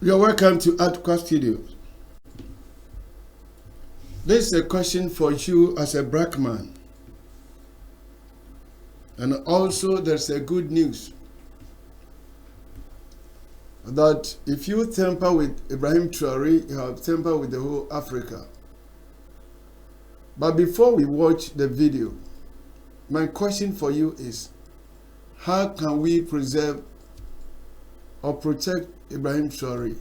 You're welcome to Adkwart Studios. This is a question for you as a black man. And also there's a good news that if you tamper with Ibrahim Traoré, you have tampered with the whole Africa. But before we watch the video, my question for you is, how can we preserve or protect Ibrahim Traoré?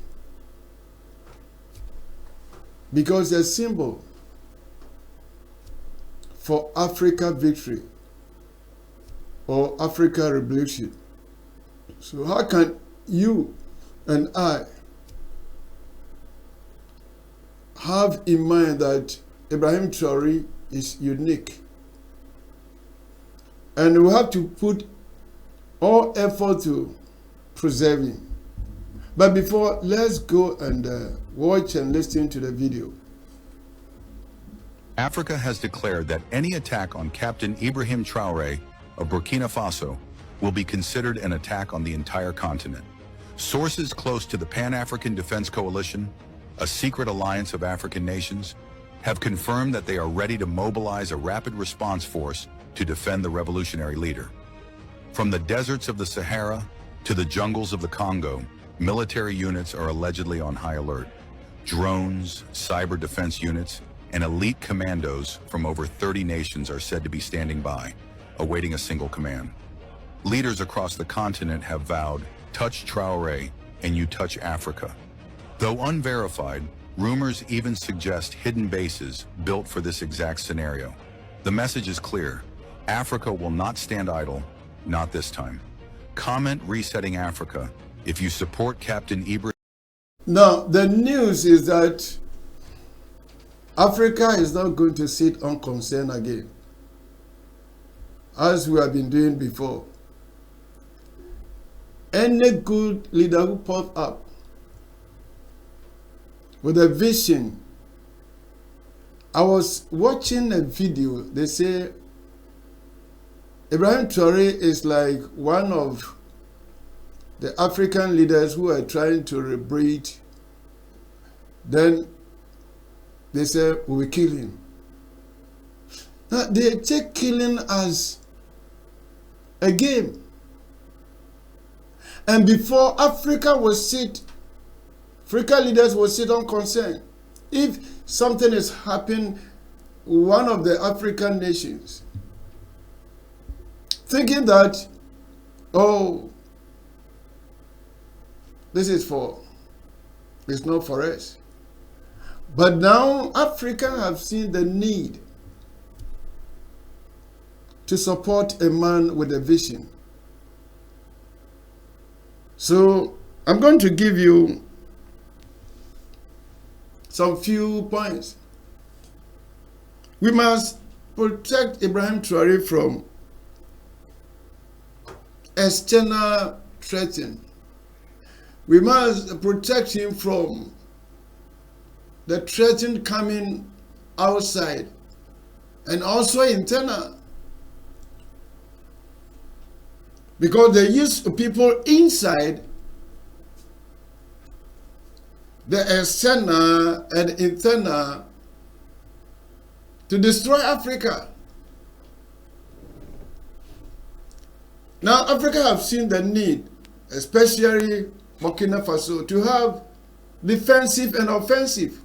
Because the symbol for Africa victory or Africa revolution. So how can you and I have in mind that Ibrahim Traoré is unique? And we have to put all effort to preserve him. But before, let's go and watch and listen to the video. Africa has declared that any attack on Captain Ibrahim Traoré of Burkina Faso will be considered an attack on the entire continent. Sources close to the Pan-African Defense Coalition, a secret alliance of African nations, have confirmed that they are ready to mobilize a rapid response force to defend the revolutionary leader. From the deserts of the Sahara to the jungles of the Congo, military units are allegedly on high alert. Drones, cyber defense units, and elite commandos from over 30 nations are said to be standing by, awaiting a single command. Leaders across the continent have vowed, touch Traoré and you touch Africa. Though unverified, rumors even suggest hidden bases built for this exact scenario. The message is clear. Africa will not stand idle, not this time. Comment resetting Africa if you support Captain Ibrahim. Now, the news is that Africa is not going to sit unconcerned again, as we have been doing before. Any good leader who pops up with a vision. I was watching a video, they say Ibrahim Traoré is like one of the African leaders who are trying to rebreed. Then they say, we will kill him. Now, they take killing as a game. And before, African leaders will sit unconcerned. If something is happening, one of the African nations, thinking that, oh, it's not for us. But now Africans have seen the need to support a man with a vision. So I'm going to give you some few points. We must protect Ibrahim Traoré from external threats. We must protect him from the threat coming outside and also internal. Because they use people inside, the external and internal, to destroy Africa. Now, Africa have seen the need, especially Burkina Faso, to have defensive and offensive.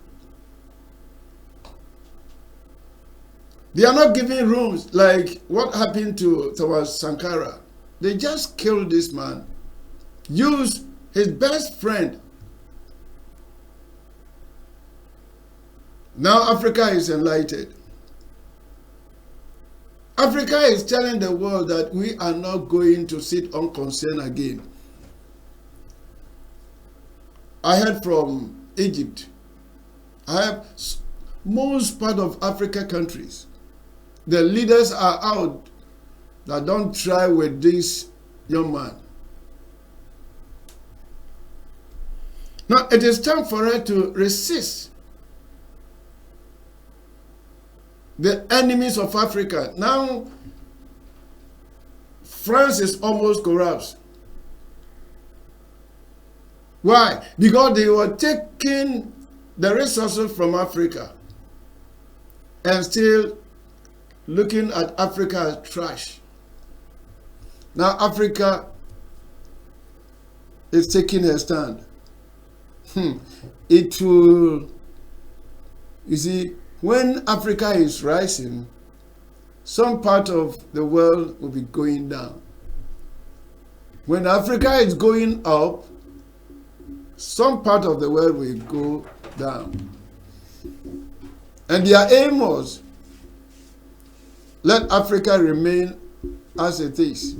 They are not giving rooms like what happened to Thomas Sankara. They just killed this man, used his best friend. Now Africa is enlightened. Africa is telling the world that we are not going to sit unconcerned again. I heard from Egypt. I have most part of Africa countries. The leaders are out that don't try with this young man. Now it is time for us to resist the enemies of Africa. Now France is almost corrupt. Why? Because they were taking the resources from Africa and still looking at Africa as trash. Now Africa is taking a stand. It will, you see, when Africa is rising, some part of the world will be going down. When Africa is going up, some part of the world will go down. And their aim was, let Africa remain as it is,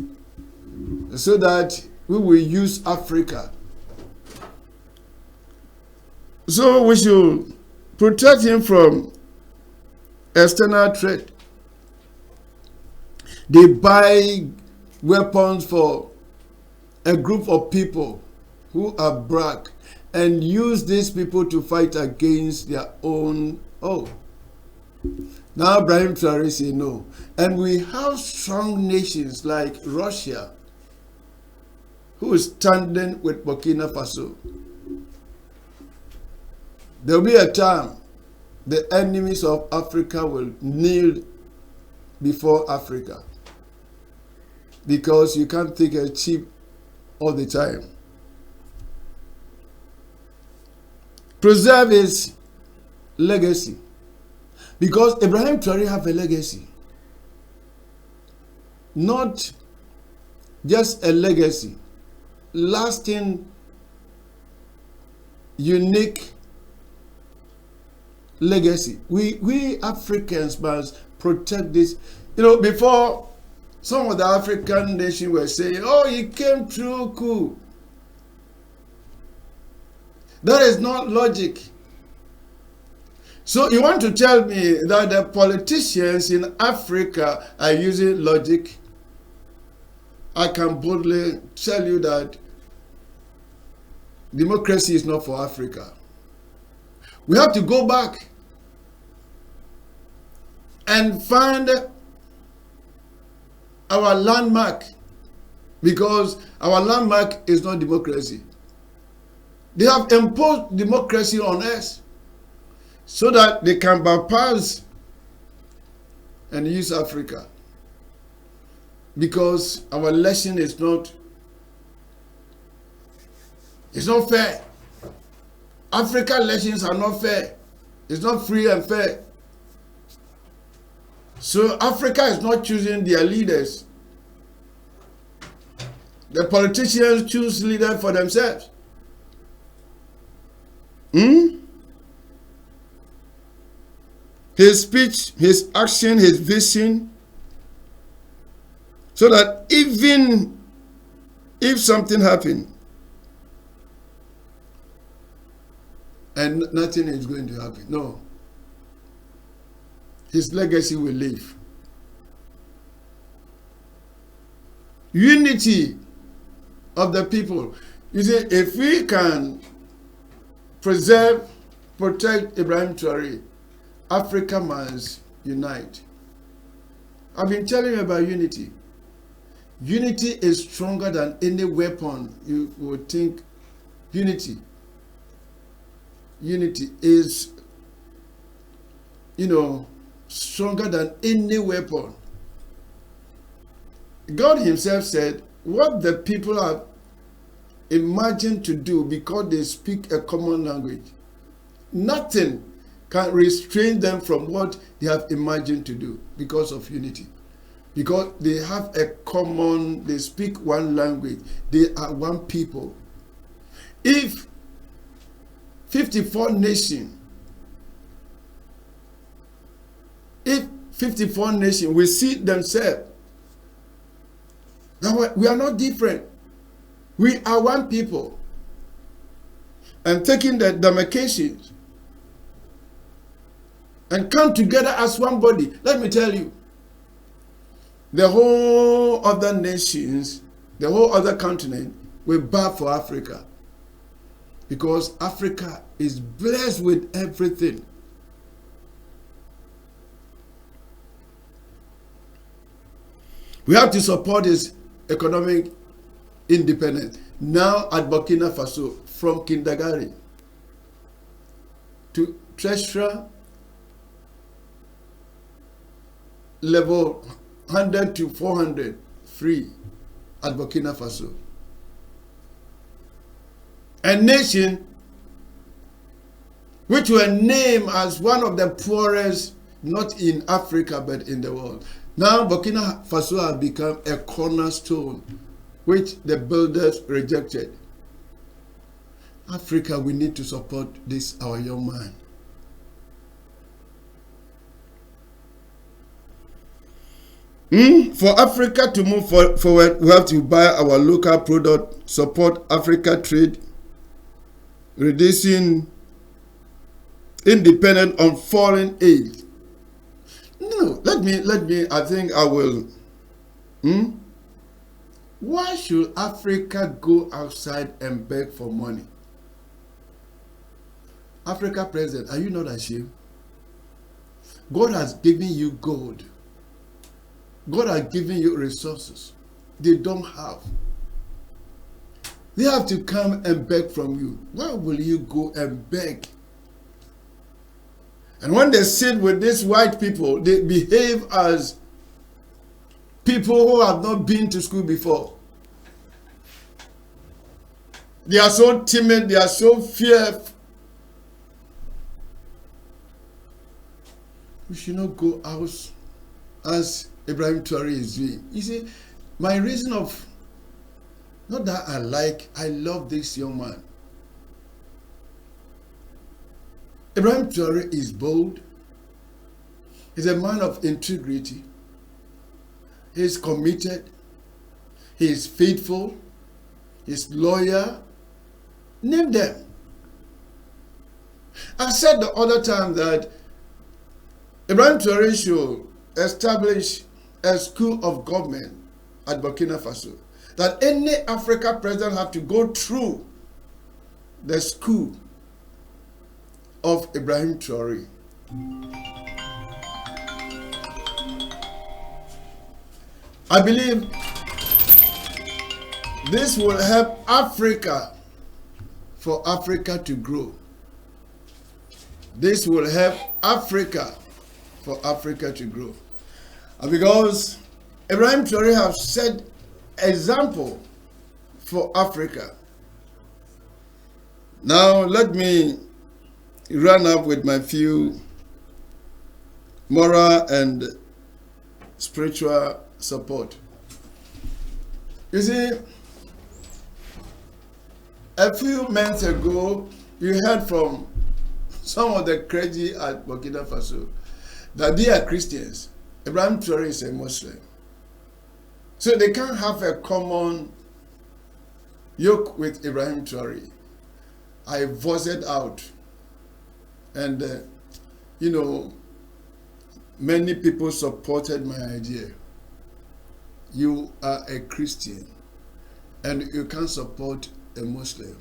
so that we will use Africa. So we should protect him from external threat. They buy weapons for a group of people who are black and use these people to fight against their own. Oh, now Ibrahim Traoré say no. And we have strong nations like Russia who is standing with Burkina Faso. There will be a time the enemies of Africa will kneel before Africa, because you can't take a chip all the time. Preserve his legacy, because Ibrahim Traoré have a legacy, not just a legacy, lasting, unique legacy. We Africans must protect this. You know, before, some of the African nations were saying, oh, he came through coup. That is not logic. So you want to tell me that the politicians in Africa are using logic? I can boldly tell you that democracy is not for Africa. We have to go back and find our landmark, because our landmark is not democracy. They have imposed democracy on us so that they can bypass and use Africa, because our election is not, it's not fair. African elections are not fair. It's not free and fair. So Africa is not choosing their leaders. The politicians choose leaders for themselves. His speech, his action, his vision, so that even if something happened, and nothing is going to happen. No. His legacy will live. Unity of the people. You see, if we can preserve, protect Ibrahim Traoré, Africa must unite. I've been telling you about unity. Unity is stronger than any weapon you would think. Unity is, stronger than any weapon. God himself said, what the people have imagined to do, because they speak a common language, nothing can restrain them from what they have imagined to do, because of unity. Because they have they speak one language, they are one people. If 54 nations will see themselves that we are not different, we are one people, and taking the demarcations and come together as one body, let me tell you, the whole other nations, the whole other continent will bow for Africa, because Africa is blessed with everything. We have to support his economic independence. Now at Burkina Faso, from kindergarten to treasurer level 100 to 400 free at Burkina Faso. A nation which were named as one of the poorest, not in Africa, but in the world. Now Burkina Faso has become a cornerstone, which the builders rejected. Africa, we need to support this, our young man. For Africa to move forward, we have to buy our local product, support Africa trade, reducing independent on foreign aid. No, let me, I think I will. Why should Africa go outside and beg for money? Africa president, are you not ashamed? God has given you gold. God has given you resources they don't have. They have to come and beg from you. Why will you go and beg? And when they sit with these white people, they behave as people who have not been to school before. They are so timid, they are so fearful. We should not go out as Ibrahim Traoré is doing. You see, my reason of, not that I love this young man. Ibrahim Traoré is bold. He's a man of integrity. He is committed. He is faithful. He is loyal. Name them. I said the other time that Ibrahim Traoré should establish a school of government at Burkina Faso. That any Africa president have to go through the school of Ibrahim Traoré. I believe this will help Africa, for Africa to grow. This will help Africa, for Africa to grow. And because Ibrahim Traoré have set example for Africa. Now let me run up with my few moral and spiritual support. You see, a few months ago, you heard from some of the clergy at Burkina Faso that they are Christians. Ibrahim Traoré is a Muslim. So they can't have a common yoke with Ibrahim Traoré. I voiced out. And, many people supported my idea. You are a Christian and you can't support a Muslim.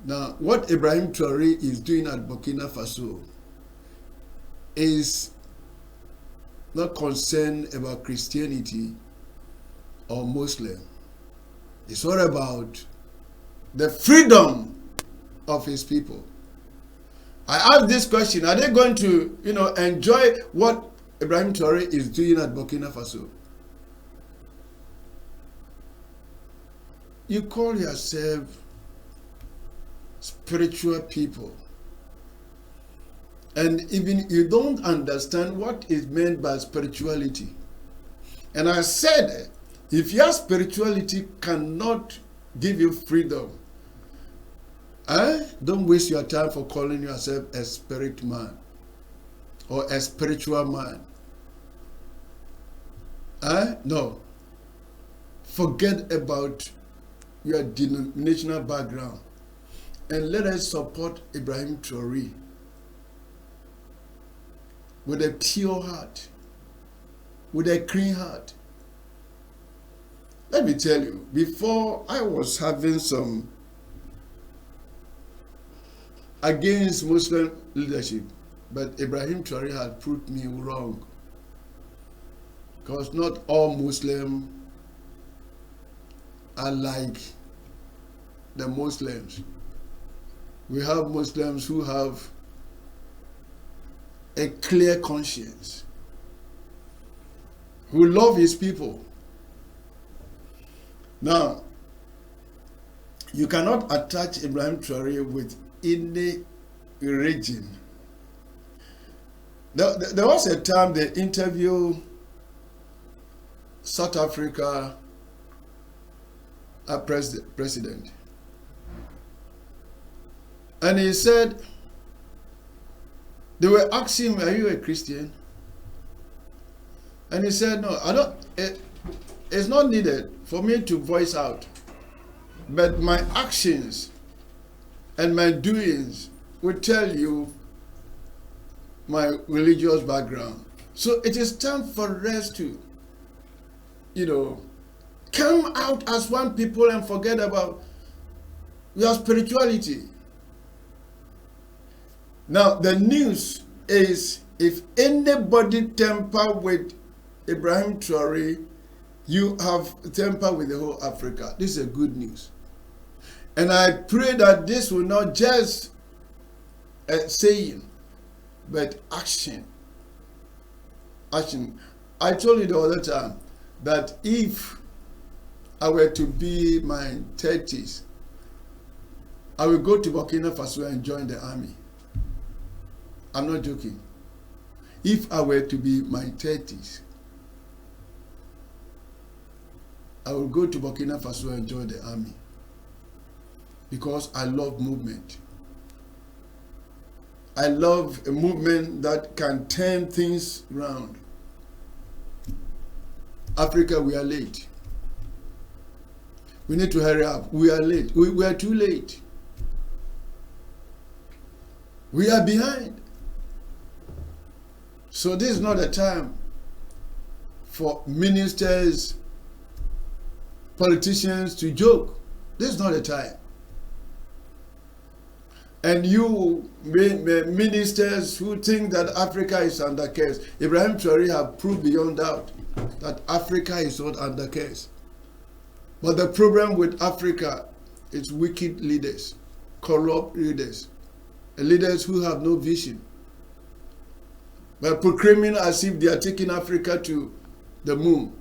Now, what Ibrahim Traoré is doing at Burkina Faso is not concerned about Christianity or Muslim. It's all about the freedom of his people. I asked this question, are they going to, enjoy what Ibrahim Traoré is doing at Burkina Faso? You call yourself spiritual people, and even you don't understand what is meant by spirituality. And I said, if your spirituality cannot give you freedom, don't waste your time for calling yourself a spirit man or a spiritual man. No. Forget about your denominational background and let us support Ibrahim Traoré with a pure heart, with a clean heart. Let me tell you, before I was having some against Muslim leadership, but Ibrahim Traoré had proved me wrong. Because not all Muslims are like the Muslims. We have Muslims who have a clear conscience, who love his people. Now, you cannot attach Ibrahim Traoré with any region. There was a time they interviewed South Africa president, and he said, they were asking him, "Are you a Christian?" And he said, "No, I don't. It's not needed for me to voice out, but my actions and my doings will tell you my religious background. So it is time for us to, come out as one people and forget about your spirituality." Now, the news is, if anybody tamper with Ibrahim Traoré, you have tampered with the whole Africa. This is a good news. And I pray that this will not just saying, but action. Action. I told you the other time that if I were to be my 30s, I will go to Burkina Faso and join the army. I'm not joking. If I were to be my 30s, I will go to Burkina Faso and join the army, because I love movement. I love a movement that can turn things around. Africa, we are late. We need to hurry up. We are late. We are too late. We are behind. So this is not a time for ministers, politicians to joke. This is not a time. And you ministers who think that Africa is under curse, Ibrahim Traoré have proved beyond doubt that Africa is not under curse. But the problem with Africa is wicked leaders, corrupt leaders, leaders who have no vision. By proclaiming as if they are taking Africa to the moon,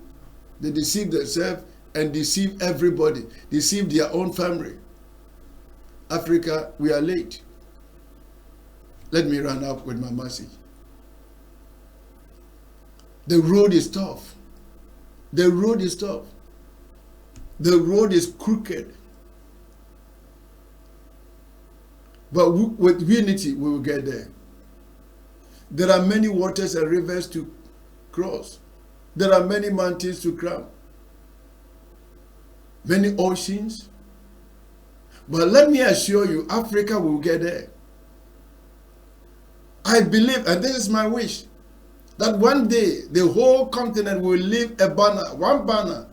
they deceive themselves and deceive everybody, deceive their own family. Africa, we are late. Let me run up with my message. The road is tough. The road is tough. The road is crooked. But with unity, we will get there. There are many waters and rivers to cross. There are many mountains to climb. Many oceans. But let me assure you, Africa will get there. I believe, and this is my wish, that one day the whole continent will leave a banner, one banner.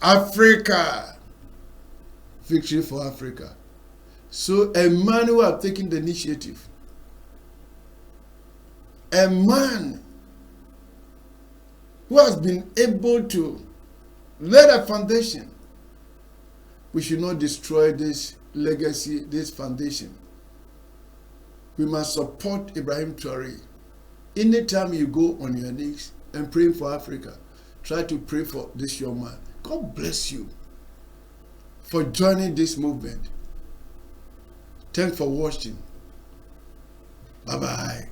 Africa. Victory for Africa. So a man who has taken the initiative, a man who has been able to lay a foundation, we should not destroy this legacy, this foundation. We must support Ibrahim Traoré. Anytime you go on your knees and pray for Africa, try to pray for this young man. God bless you for joining this movement. Thanks for watching. Bye-bye.